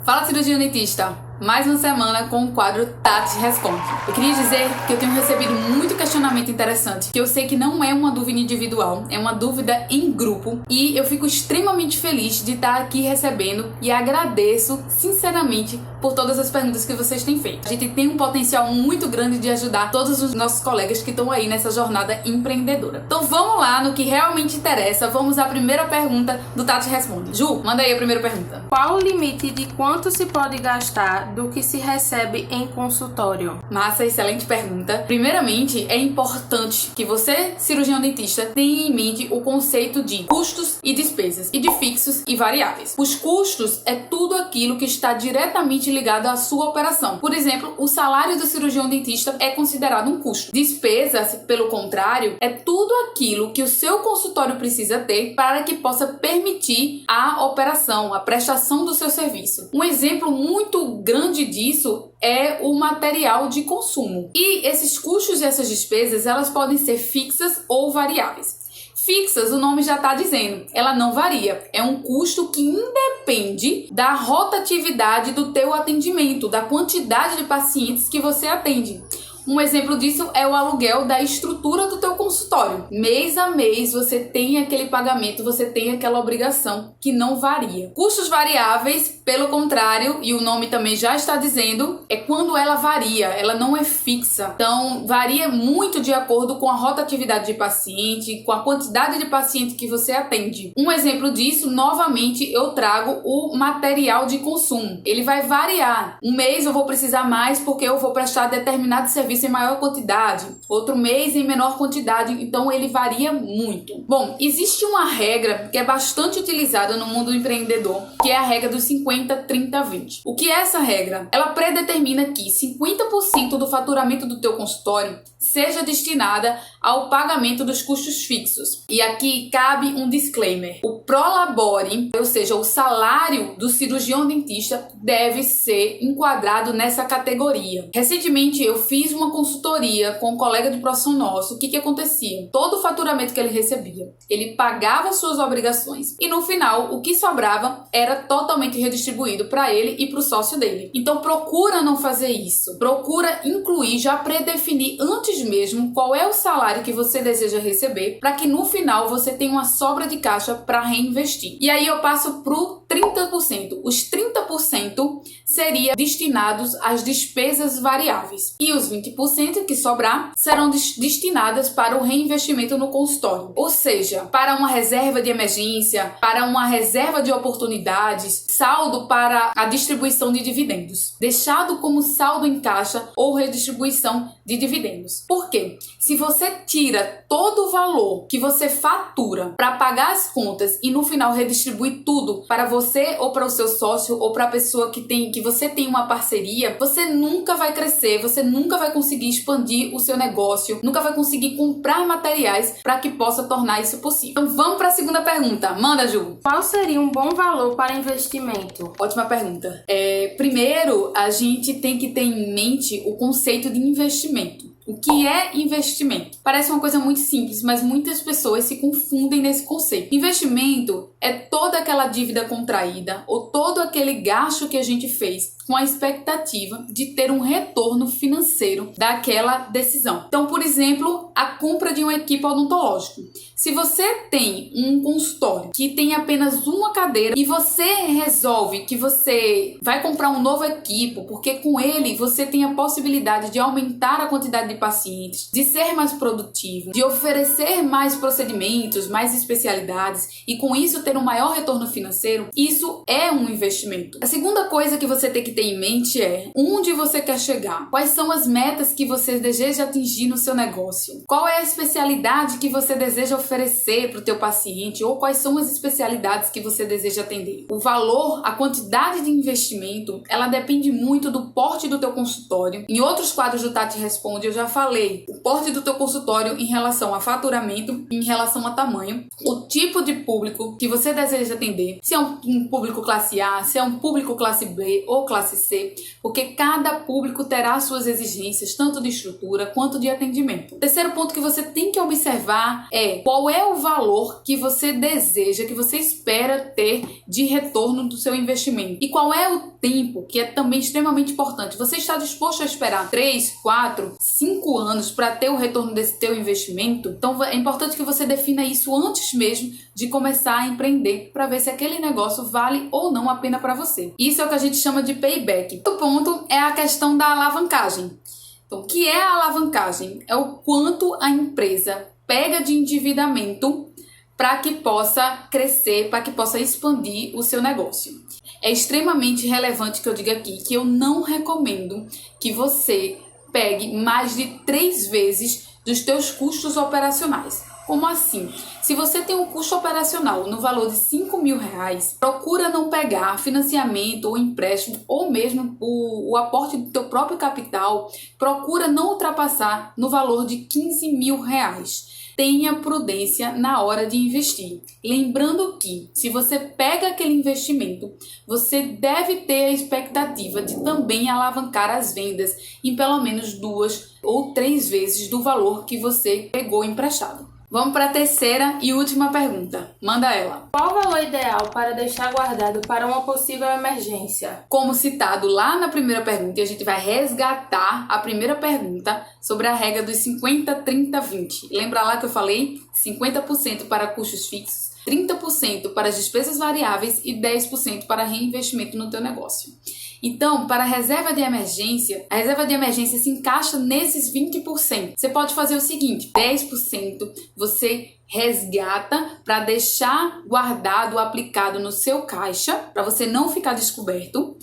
Fala, cirurgião dentista! Mais uma semana com o quadro Tati Responde. Eu queria dizer que eu tenho recebido muito questionamento interessante, que eu sei que não é uma dúvida individual, é uma dúvida em grupo, e eu fico extremamente feliz de estar aqui recebendo e agradeço sinceramente por todas as perguntas que vocês têm feito. A gente tem um potencial muito grande de ajudar todos os nossos colegas que estão aí nessa jornada empreendedora. Então vamos lá no que realmente interessa. Vamos à primeira pergunta do Tati Responde. Ju, manda aí a primeira pergunta. Qual o limite de quanto se pode gastar do que se recebe em consultório? Massa, excelente pergunta. Primeiramente, é importante que você, cirurgião dentista, tenha em mente o conceito de custos e despesas, e de fixos e variáveis. Os custos é tudo aquilo que está diretamente ligado à sua operação. Por exemplo, o salário do cirurgião dentista é considerado um custo. Despesas, pelo contrário, é tudo aquilo que o seu consultório precisa ter para que possa permitir a operação, a prestação do seu serviço. Um exemplo muito grande disso é o material de consumo. E esses custos e essas despesas, elas podem ser fixas ou variáveis. Fixas, o nome já está dizendo, ela não varia. É um custo que independe da rotatividade do teu atendimento, da quantidade de pacientes que você atende. Um exemplo disso é o aluguel da estrutura do teu consultório. Mês a mês você tem aquele pagamento, você tem aquela obrigação que não varia. Custos variáveis, pelo contrário, e o nome também já está dizendo, é quando ela varia, ela não é fixa. Então, varia muito de acordo com a rotatividade de paciente, com a quantidade de paciente que você atende. Um exemplo disso, novamente, eu trago o material de consumo. Ele vai variar. Um mês eu vou precisar mais porque eu vou prestar determinado serviço em maior quantidade, outro mês em menor quantidade, então ele varia muito. Bom, existe uma regra que é bastante utilizada no mundo empreendedor, que é a regra dos 50-30-20. O que é essa regra? Ela predetermina que 50% do faturamento do teu consultório seja destinada ao pagamento dos custos fixos. E aqui cabe um disclaimer. O prolabore, ou seja, o salário do cirurgião dentista deve ser enquadrado nessa categoria. Recentemente eu fiz uma consultoria com um colega de profissão nosso. O que acontecia? Todo o faturamento que ele recebia, ele pagava suas obrigações e no final o que sobrava era totalmente redistribuído para ele e para o sócio dele. Então procura não fazer isso. Procura incluir, já predefinir antes mesmo qual é o salário que você deseja receber para que no final você tenha uma sobra de caixa para reinvestir. E aí eu passo pro 30%. Os 30% seria destinados às despesas variáveis e os 20% que sobrar serão destinadas para o reinvestimento no consultório, ou seja, para uma reserva de emergência, para uma reserva de oportunidades, saldo para a distribuição de dividendos, deixado como saldo em caixa ou redistribuição de dividendos. Por quê? Se você tira todo o valor que você fatura para pagar as contas e no final redistribui tudo para você ou para o seu sócio ou para a pessoa que você tem uma parceria, você nunca vai crescer, você nunca vai conseguir expandir o seu negócio, nunca vai conseguir comprar materiais para que possa tornar isso possível. Então vamos para a segunda pergunta. Manda, Ju. Qual seria um bom valor para investimento? Ótima pergunta. Primeiro, a gente tem que ter em mente o conceito de investimento. O que é investimento? Parece uma coisa muito simples, mas muitas pessoas se confundem nesse conceito. Investimento é toda aquela dívida contraída ou todo aquele gasto que a gente fez com a expectativa de ter um retorno financeiro daquela decisão. Então, por exemplo, a compra de um equipo odontológico. Se você tem um consultório que tem apenas uma cadeira e você resolve que você vai comprar um novo equipo, porque com ele você tem a possibilidade de aumentar a quantidade de pacientes, de ser mais produtivo, de oferecer mais procedimentos, mais especialidades e com isso ter um maior retorno financeiro, isso é um investimento. A segunda coisa que você tem que ter em mente é onde você quer chegar, quais são as metas que você deseja atingir no seu negócio, qual é a especialidade que você deseja oferecer para o teu paciente ou quais são as especialidades que você deseja atender. O valor, a quantidade de investimento, ela depende muito do porte do teu consultório. Em outros quadros do Tati Responde eu já falei, o porte do teu consultório em relação a faturamento, em relação a tamanho, o tipo de público que você deseja atender, se é um público classe A, se é um público classe B ou classe C, porque cada público terá suas exigências, tanto de estrutura quanto de atendimento. O terceiro ponto que você tem que observar é qual é o valor que você deseja, que você espera ter de retorno do seu investimento e qual é o tempo, que é também extremamente importante. Você está disposto a esperar 3, 4, 5 anos para ter o retorno desse teu investimento? Então é importante que você defina isso antes mesmo de começar a empreender para ver se aquele negócio vale ou não a pena para você. Isso é o que a gente chama de payback. Outro ponto é a questão da alavancagem. Então, o que é a alavancagem? É o quanto a empresa pega de endividamento para que possa crescer, para que possa expandir o seu negócio. É extremamente relevante que eu diga aqui que eu não recomendo que você pegue mais de 3 vezes dos teus custos operacionais. Como assim? Se você tem um custo operacional no valor de R$5.000, procura não pegar financiamento ou empréstimo ou mesmo o aporte do teu próprio capital, procura não ultrapassar no valor de R$15.000. Tenha prudência na hora de investir. Lembrando que, se você pega aquele investimento, você deve ter a expectativa de também alavancar as vendas em pelo menos 2 ou 3 vezes do valor que você pegou emprestado. Vamos para a terceira e última pergunta. Manda ela. Qual o valor ideal para deixar guardado para uma possível emergência? Como citado lá na primeira pergunta, a gente vai resgatar a primeira pergunta sobre a regra dos 50, 30, 20. Lembra lá que eu falei? 50% para custos fixos, 30% para as despesas variáveis e 10% para reinvestimento no teu negócio. Então, para a reserva de emergência se encaixa nesses 20%. Você pode fazer o seguinte, 10% você resgata para deixar guardado, aplicado no seu caixa, para você não ficar descoberto.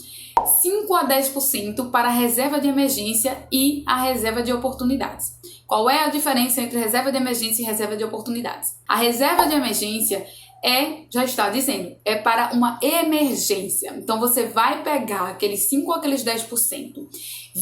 5 a 10% para a reserva de emergência e a reserva de oportunidades. Qual é a diferença entre reserva de emergência e reserva de oportunidades? A reserva de emergência já está dizendo, é para uma emergência. Então você vai pegar aqueles 5 ou aqueles 10%,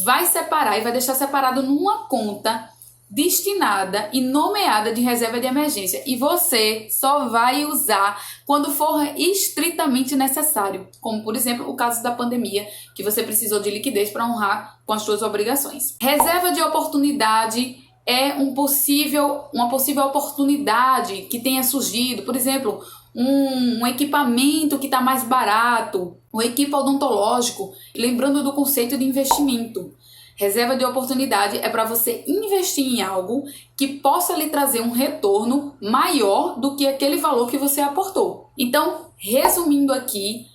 vai separar e vai deixar separado numa conta destinada e nomeada de reserva de emergência. E você só vai usar quando for estritamente necessário. Como, por exemplo, o caso da pandemia, que você precisou de liquidez para honrar com as suas obrigações. Reserva de oportunidade é uma possível oportunidade que tenha surgido, por exemplo, um equipamento que está mais barato, um equipo odontológico, lembrando do conceito de investimento. Reserva de oportunidade é para você investir em algo que possa lhe trazer um retorno maior do que aquele valor que você aportou. Então, resumindo aqui,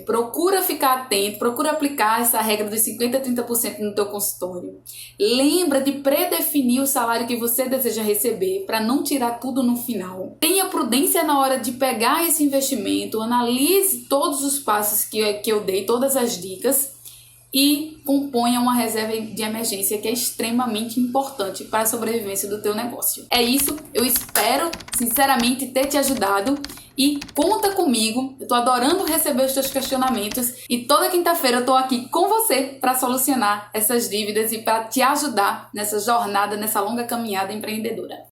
procura ficar atento, procura aplicar essa regra dos 50% a 30% no teu consultório. Lembra de predefinir o salário que você deseja receber para não tirar tudo no final. Tenha prudência na hora de pegar esse investimento, analise todos os passos que eu dei, todas as dicas e componha uma reserva de emergência que é extremamente importante para a sobrevivência do teu negócio. É isso, eu espero sinceramente ter te ajudado e conta comigo, eu tô adorando receber os teus questionamentos e toda quinta-feira eu tô aqui com você para solucionar essas dívidas e para te ajudar nessa jornada, nessa longa caminhada empreendedora.